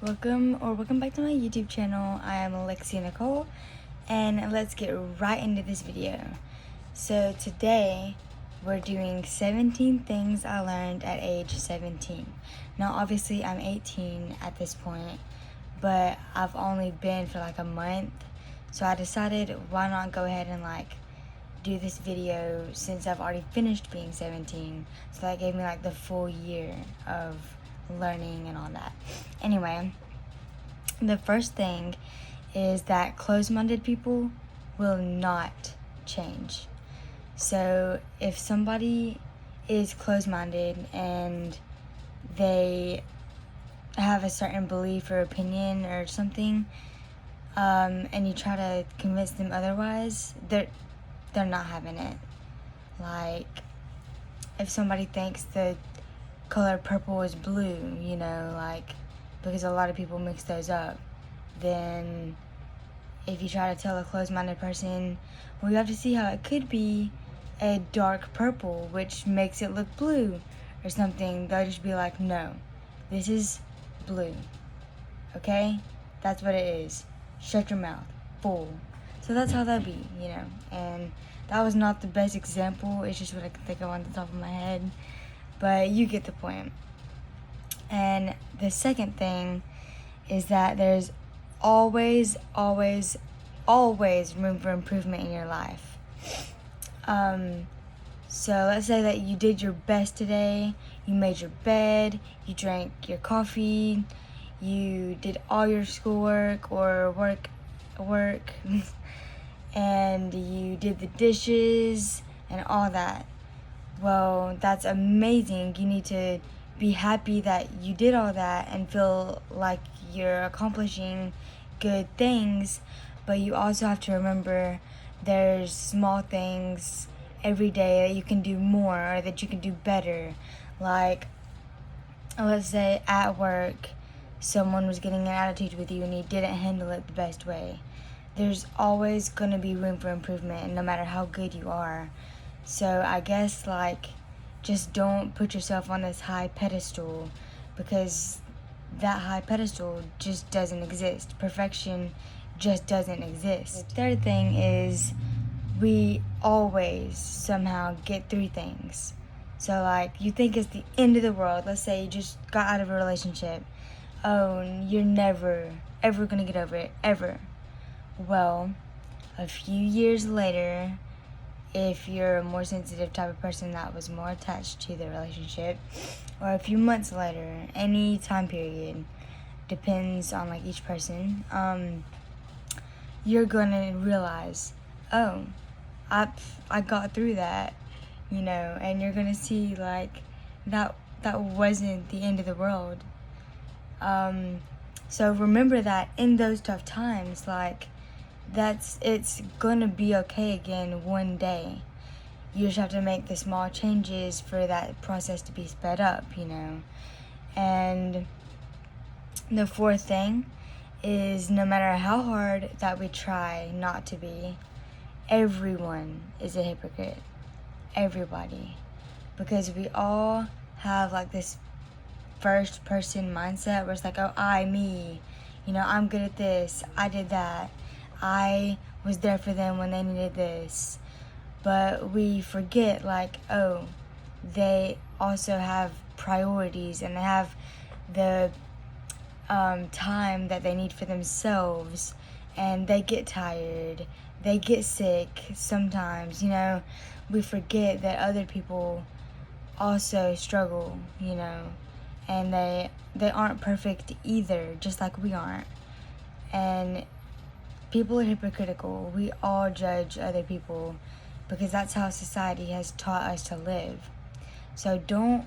Welcome back to my YouTube channel. I am Alexia Nicole, and let's get right into this video. So today we're doing 17 things I learned at age 17. Now obviously I'm 18 at this point, but I've only been for like a month, so I decided why not go ahead and do this video since I've already finished being 17. So that gave me like the full year of learning and all that. Anyway, the first thing is that closed-minded people will not change. So if somebody is closed-minded and they have a certain belief or opinion or something, and you try to convince them otherwise, they're not having it. Like, if somebody thinks the color purple is blue, because a lot of people mix those up, then if you try to tell a closed-minded person, well, you have to see how it could be a dark purple, which makes it look blue or something, they'll just be like, no, this is blue, okay? That's what it is. Shut your mouth. Fool. So that's how that be, and that was not the best example, it's just what I can think of on the top of my head, but you get the point. And the second thing is that there's always room for improvement in your life. So let's say that you did your best today, you made your bed, you drank your coffee, you did all your schoolwork or work and you did the dishes and all that. Well, that's amazing. You need to be happy that you did all that and feel like you're accomplishing good things, but you also have to remember there's small things every day that you can do more or that you can do better. Like, let's say at work someone was getting an attitude with you and you didn't handle it the best way. There's always going to be room for improvement no matter how good you are. So I guess just don't put yourself on this high pedestal, because that high pedestal just doesn't exist. Perfection just doesn't exist. The third thing is we always somehow get through things. So you think it's the end of the world. Let's say you just got out of a relationship. Oh, you're never ever gonna get over it, ever. Well, a few years later, if you're a more sensitive type of person that was more attached to the relationship, or a few months later, any time period, depends on each person, you're gonna realize, oh, I got through that, and you're gonna see that wasn't the end of the world. So remember that in those tough times, it's gonna be okay again one day. You just have to make the small changes for that process to be sped up, And the fourth thing is, no matter how hard that we try not to be, everyone is a hypocrite. Everybody. Because we all have this first person mindset where it's me, I'm good at this, I did that, I was there for them when they needed this. But we forget they also have priorities and they have the time that they need for themselves, and they get tired, they get sick sometimes, we forget that other people also struggle, and they aren't perfect either, just like we aren't. And people are hypocritical. We all judge other people because that's how society has taught us to live. So don't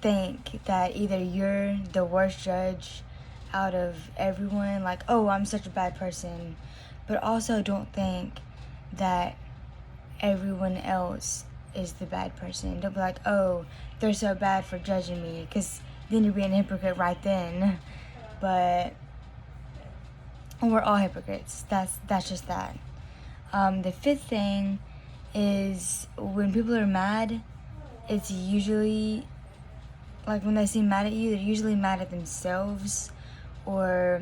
think that either you're the worst judge out of everyone, oh, I'm such a bad person, but also don't think that everyone else is the bad person. Don't be like, oh, they're so bad for judging me, because then you're being a hypocrite right then. But we're all hypocrites. That's just that. The fifth thing is, when people are mad, it's usually like when they seem mad at you, they're usually mad at themselves, or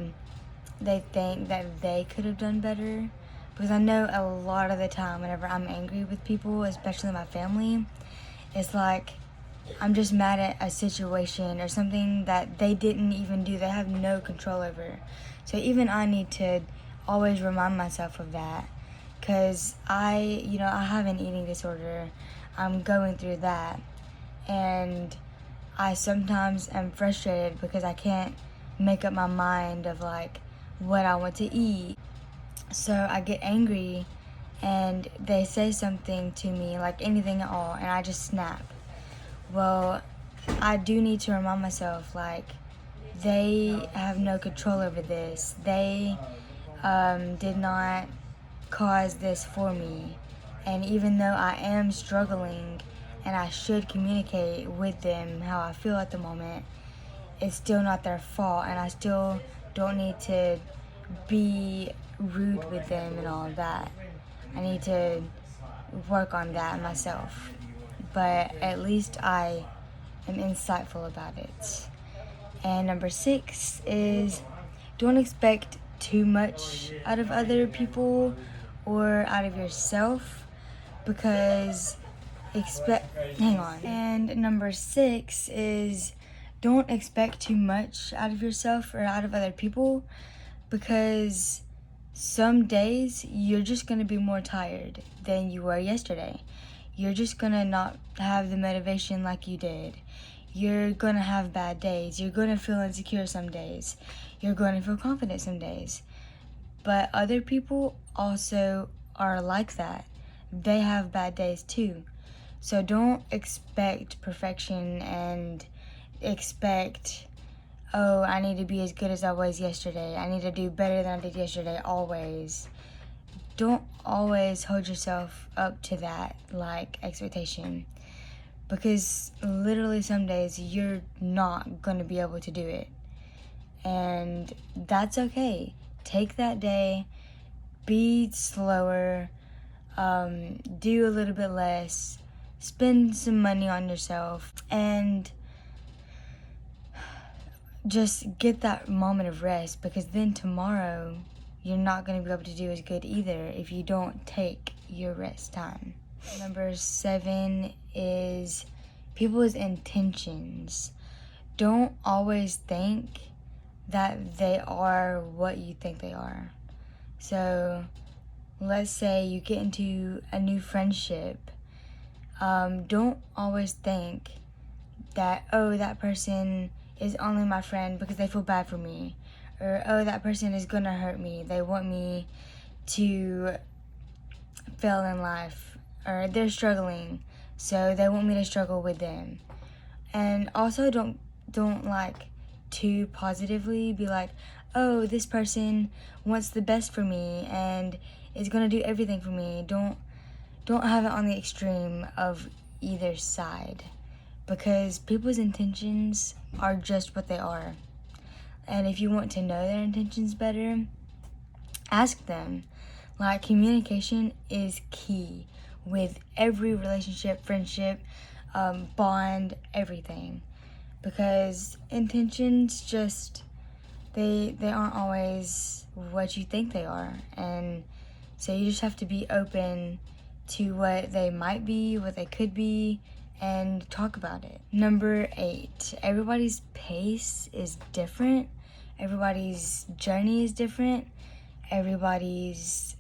they think that they could have done better. Because I know a lot of the time whenever I'm angry with people, especially my family, it's like I'm just mad at a situation or something that they didn't even do. They have no control over. So even I need to always remind myself of that, because I have an eating disorder. I'm going through that, and I sometimes am frustrated because I can't make up my mind of like what I want to eat. So I get angry and they say something to me, like anything at all, and I just snap. Well, I do need to remind myself, like, they have no control over this. They did not cause this for me. And even though I am struggling and I should communicate with them how I feel at the moment, it's still not their fault, and I still don't need to be rude with them and all of that. I need to work on that myself. But at least I am insightful about it. And number 6 is don't expect too much out of other people or out of yourself, because And number 6 is don't expect too much out of yourself or out of other people, because some days you're just going to be more tired than you were yesterday. You're just going to not have the motivation like you did. You're going to have bad days. You're going to feel insecure some days. You're going to feel confident some days. But other people also are like that. They have bad days too. So don't expect perfection and expect, oh, I need to be as good as I was yesterday. I need to do better than I did yesterday always. Don't always hold yourself up to that, like, expectation. Because literally some days you're not going to be able to do it. And that's okay. Take that day, be slower, do a little bit less, spend some money on yourself, and just get that moment of rest, because then tomorrow you're not going to be able to do as good either if you don't take your rest time. Number 7 is people's intentions. Don't always think that they are what you think they are. So let's say you get into a new friendship. Don't always think that, oh, that person is only my friend because they feel bad for me, or oh, that person is gonna hurt me, they want me to fail in life, or they're struggling so they want me to struggle with them. And also don't like too positively be like, oh, this person wants the best for me and is gonna do everything for me. Don't have it on the extreme of either side, because people's intentions are just what they are. And if you want to know their intentions better, ask them. Like, communication is key with every relationship, friendship, bond, everything. Because intentions just, they aren't always what you think they are. And so you just have to be open to what they might be, what they could be, and talk about it. Number 8, everybody's pace is different. Everybody's journey is different. Everybody's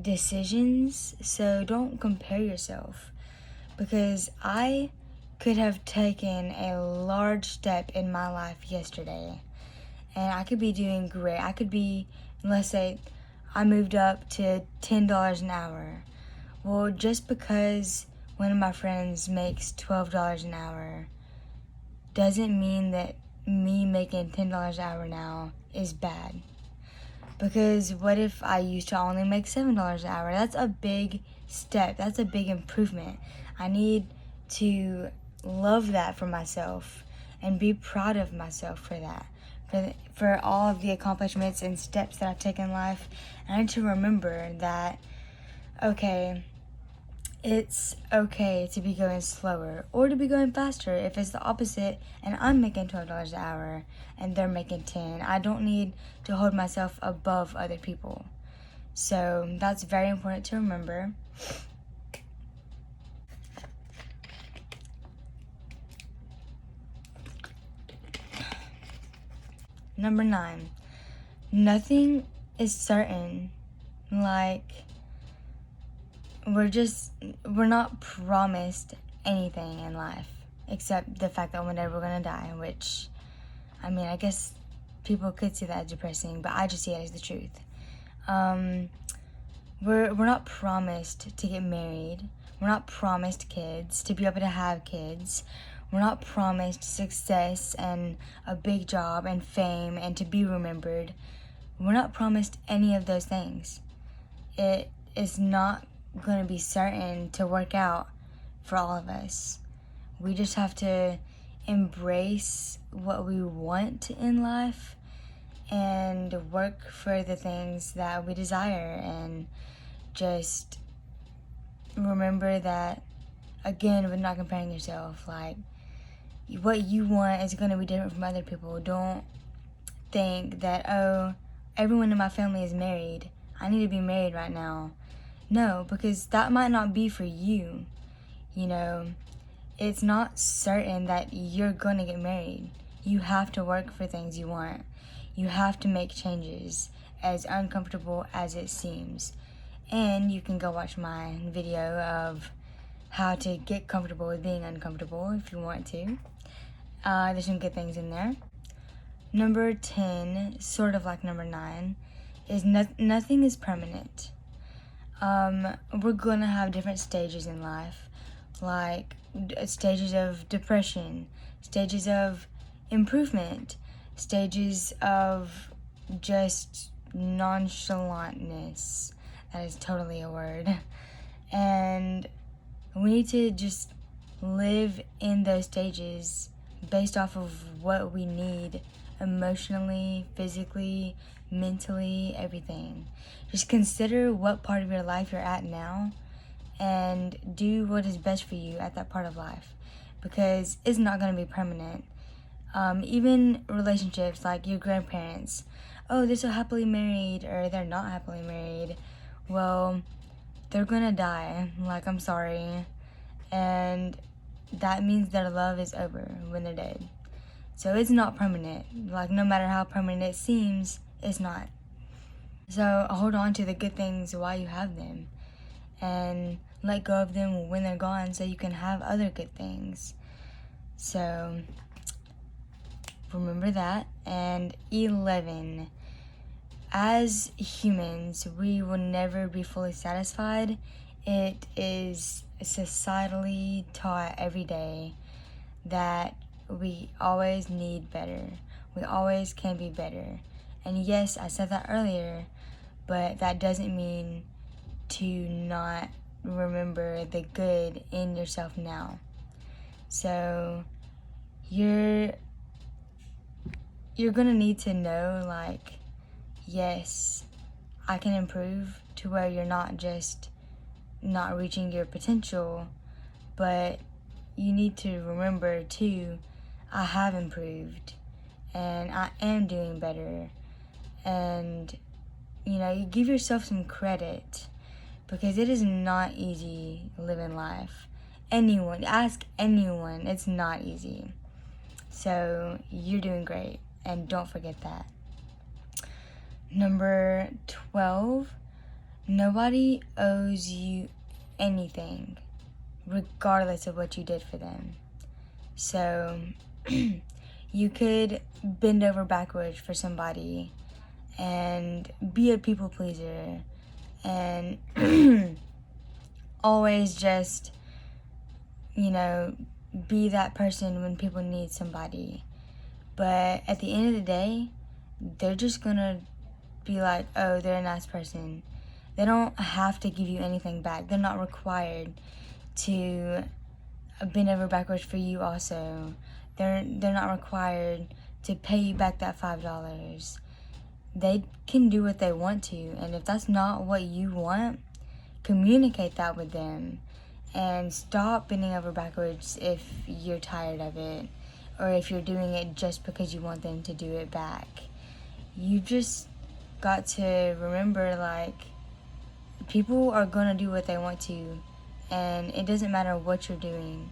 decisions. So don't compare yourself, because I could have taken a large step in my life yesterday and I could be doing great. I could be, let's say I moved up to $10 an hour. Well, just because one of my friends makes $12 an hour doesn't mean that me making $10 an hour now is bad. Because what if I used to only make $7 an hour? That's a big step. That's a big improvement. I need to love that for myself and be proud of myself for that. For all of the accomplishments and steps that I've taken in life. And I need to remember that, okay, It's okay to be going slower or to be going faster if it's the opposite and I'm making $12 an hour and they're making 10. I don't need to hold myself above other people. So that's very important to remember. Number 9, nothing is certain. Like, we're not promised anything in life except the fact that one day we're gonna die, which, I mean, I guess people could see that as depressing, but I just see it as the truth. We're not promised to get married. We're not promised kids, to be able to have kids. We're not promised success and a big job and fame and to be remembered. We're not promised any of those things. It is not going to be certain to work out for all of us. We just have to embrace what we want in life and work for the things that we desire, and just remember that, again, with not comparing yourself. Like, what you want is going to be different from other people. Don't think that, oh, everyone in my family is married, I need to be married right now. No, because that might not be for you. You know, it's not certain that you're going to get married. You have to work for things you want. You have to make changes, as uncomfortable as it seems. And you can go watch my video of how to get comfortable with being uncomfortable if you want to. There's some good things in there. Number 10, sort of like number 9, is nothing is permanent. We're gonna have different stages in life, like stages of depression, stages of improvement, stages of just nonchalantness. That is totally a word. And we need to just live in those stages based off of what we need emotionally, physically, mentally, everything. Just consider what part of your life you're at now and do what is best for you at that part of life, because it's not going to be permanent. Even relationships, like your grandparents, oh, they're so happily married, or they're not happily married. Well, they're gonna die. Like, I'm sorry. And that means their love is over when they're dead. So it's not permanent. Like, no matter how permanent it seems, it's not. So hold on to the good things while you have them, and let go of them when they're gone so you can have other good things. So remember that. And 11, as humans, we will never be fully satisfied. It is societally taught every day that we always need better. We always can be better. And yes, I said that earlier, but that doesn't mean to not remember the good in yourself now. So you're gonna need to know, like, yes, I can improve to where you're not just not reaching your potential, but you need to remember too, I have improved and I am doing better. And you give yourself some credit, because it is not easy living life. Ask anyone, it's not easy. So you're doing great, and don't forget that. Number 12, nobody owes you anything, regardless of what you did for them. So you could bend over backwards for somebody and be a people pleaser and always just, be that person when people need somebody. But at the end of the day, they're just gonna be like, oh, they're a nice person. They don't have to give you anything back. They're not required to bend over backwards for you also. They're not required to pay you back that $5. They can do what they want to, and if that's not what you want, communicate that with them and stop bending over backwards if you're tired of it, or if you're doing it just because you want them to do it back. You just got to remember, like, people are gonna do what they want to, and it doesn't matter what you're doing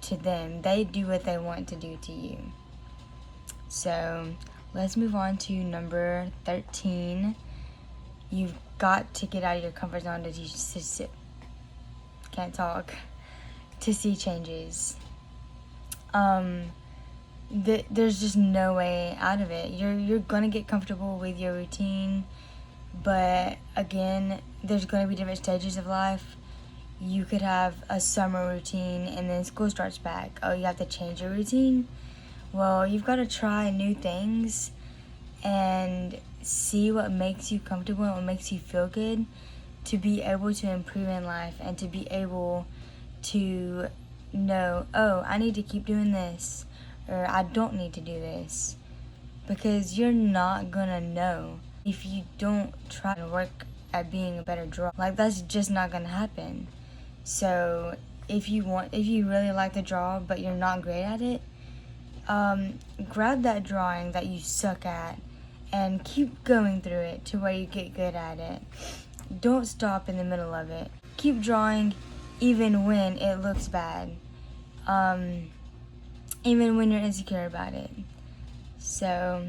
to them. They do what they want to do to you. So let's move on to number 13. You've got to get out of your comfort zone to see changes. There's just no way out of it. You're gonna get comfortable with your routine, but again, there's gonna be different stages of life. You could have a summer routine and then school starts back. Oh, you have to change your routine? Well, you've got to try new things and see what makes you comfortable and what makes you feel good, to be able to improve in life and to be able to know, oh, I need to keep doing this, or I don't need to do this. Because you're not gonna know if you don't try to work at being a better drawer. Like, that's just not gonna happen. So if you really like to draw but you're not great at it, grab that drawing that you suck at and keep going through it to where you get good at it. Don't stop in the middle of it. Keep drawing even when it looks bad, even when you're insecure about it. So,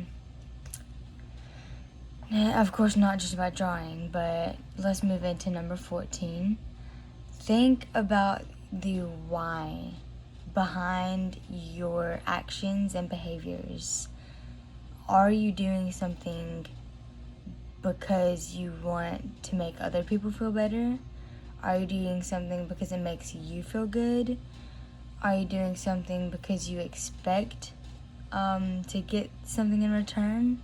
of course, not just about drawing, but let's move into number 14. Think about the why behind your actions and behaviors. Are you doing something because you want to make other people feel better? Are you doing something because it makes you feel good? Are you doing something because you expect to get something in return?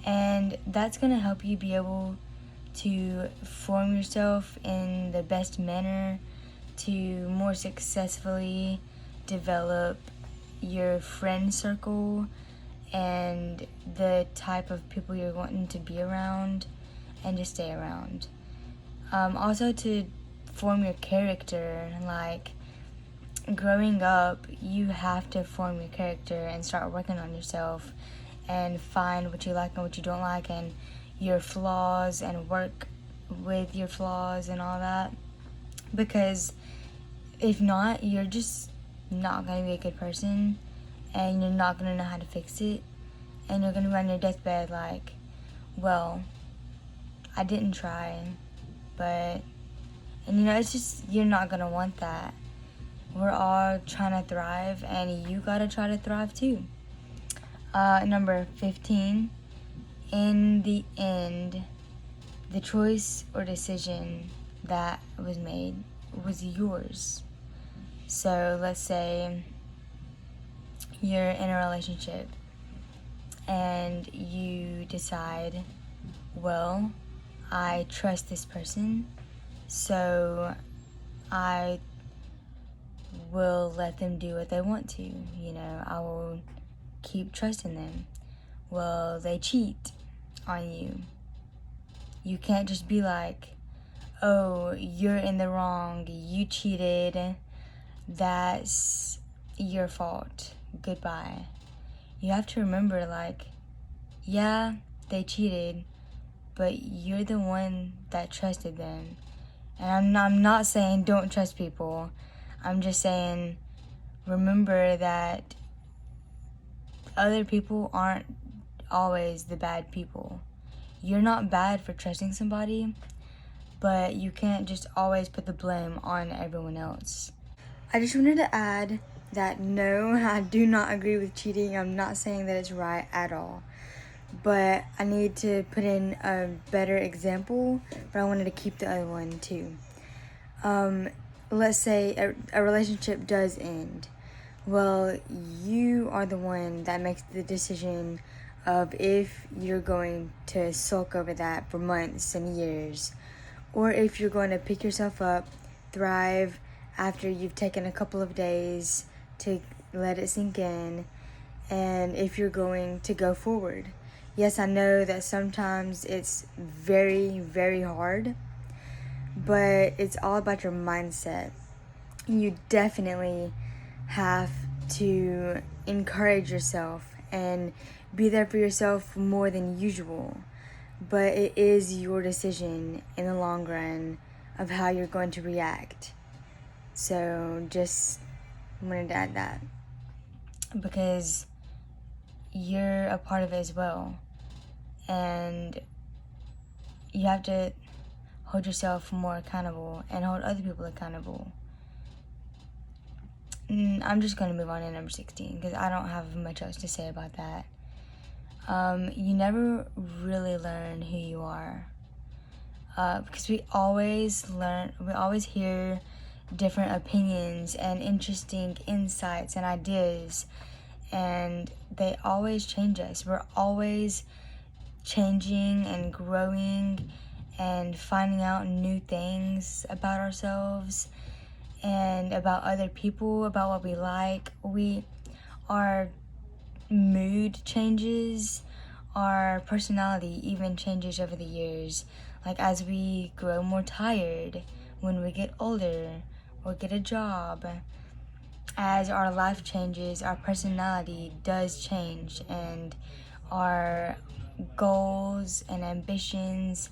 And that's going to help you be able to form yourself in the best manner, to more successfully develop your friend circle and the type of people you're wanting to be around and to stay around. Also to form your character. Like, growing up, you have to form your character and start working on yourself and find what you like and what you don't like and your flaws and work with your flaws and all that. Because if not, you're just not going to be a good person and you're not going to know how to fix it, and you're going to be on your deathbed like, well, I didn't try, but, and it's just, you're not going to want that. We're all trying to thrive, and you got to try to thrive too. Number 15, in the end, the choice or decision that was made was yours. So let's say you're in a relationship and you decide, well, I trust this person, so I will let them do what they want to. I will keep trusting them. Well, they cheat on you. You can't just be like, oh, you're in the wrong, you cheated, that's your fault, goodbye. You have to remember, like, yeah, they cheated, but you're the one that trusted them. And I'm not saying don't trust people. I'm just saying, remember that other people aren't always the bad people. You're not bad for trusting somebody, but you can't just always put the blame on everyone else. I just wanted to add that no, I do not agree with cheating. I'm not saying that it's right at all. But I need to put in a better example, but I wanted to keep the other one too. Let's say a relationship does end. Well, you are the one that makes the decision of if you're going to sulk over that for months and years, or if you're going to pick yourself up, thrive after you've taken a couple of days to let it sink in, and if you're going to go forward. Yes, I know that sometimes it's very, very hard, but it's all about your mindset. You definitely have to encourage yourself and be there for yourself more than usual. But it is your decision in the long run of how you're going to react. So just wanted to add that, because you're a part of it as well. And you have to hold yourself more accountable and hold other people accountable. I'm just going to move on to number 16 because I don't have much else to say about that. You never really learn who you are, because we always hear different opinions and interesting insights and ideas, and they always change us. We're always changing and growing and finding out new things about ourselves and about other people, about what we like. Our mood changes, our personality even changes over the years. Like as we grow more tired, when we get older or get a job, as our life changes, our personality does change, and our goals and ambitions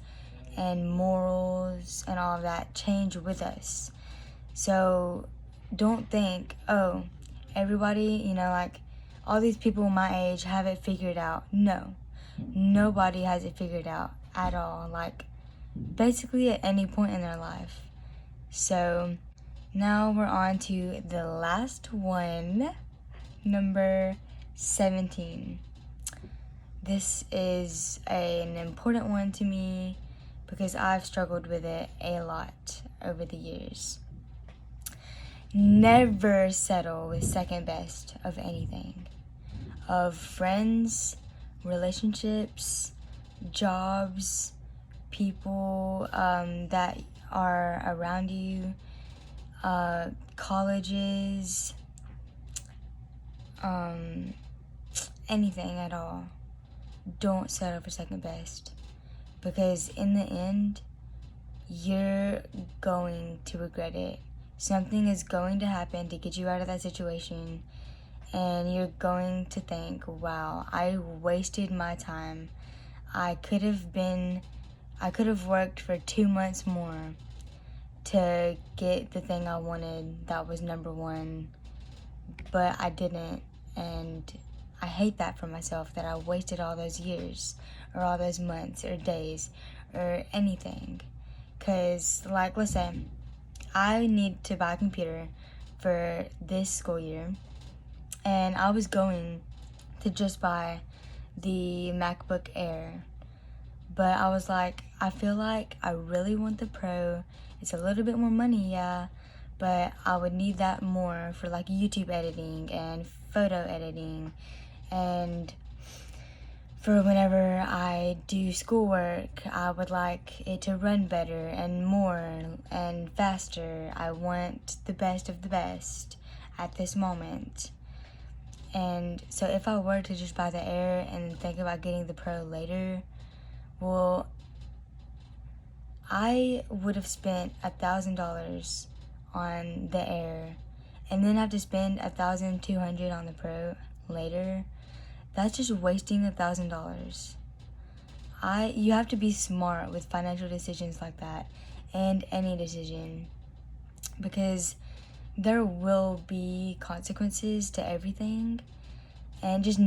and morals and all of that change with us. So don't think, oh, everybody, like all these people my age have it figured out. No, nobody has it figured out at all, like basically at any point in their life. So now we're on to the last one, number 17. This is an important one to me because I've struggled with it a lot over the years. Never settle with second best of anything. Of friends, relationships, jobs, people that are around you, colleges, anything at all. Don't settle for second best, because in the end, you're going to regret it. Something is going to happen to get you out of that situation, and you're going to think, wow, I wasted my time. I could have worked for 2 months more to get the thing I wanted that was number one, but I didn't, and I hate that for myself, that I wasted all those years or all those months or days or anything. Because, like, let's say I need to buy a computer for this school year, and I was going to just buy the MacBook Air, but I was like, I feel like I really want the Pro. It's a little bit more money, yeah, but I would need that more for like YouTube editing and photo editing, and for whenever I do schoolwork, I would like it to run better and more and faster. I want the best of the best at this moment. And so if I were to just buy the Air and think about getting the Pro later, well, I would have spent $1,000 on the Air and then have to spend $1,200 on the Pro later. That's just wasting $1,000. You have to be smart with financial decisions like that, and any decision, because there will be consequences to everything. And just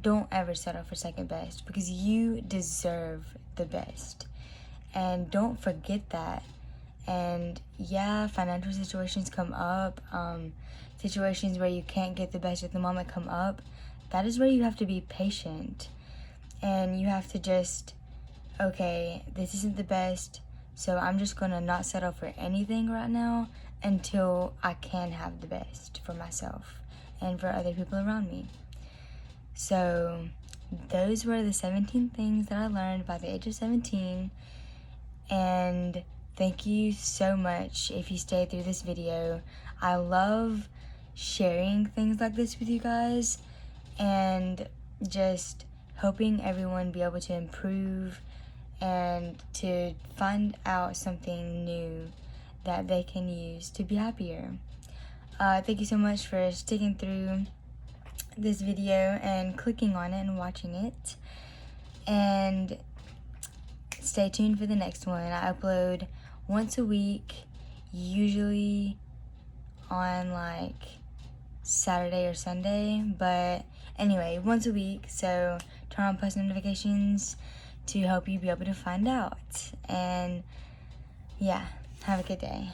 don't ever settle for second best, because you deserve the best. And don't forget that. And yeah, financial situations come up, situations where you can't get the best at the moment come up. That is where you have to be patient, and you have to just, okay, this isn't the best, so I'm just gonna not settle for anything right now until I can have the best for myself and for other people around me. So those were the 17 things that I learned by the age of 17, and thank you so much if you stayed through this video. I love sharing things like this with you guys, and just hoping everyone be able to improve and to find out something new that they can use to be happier. Thank you so much for sticking through this video and clicking on it and watching it. And stay tuned for the next one. I upload once a week, usually on like Saturday or Sunday, but anyway, once a week. So turn on post notifications to help you be able to find out. And yeah, have a good day.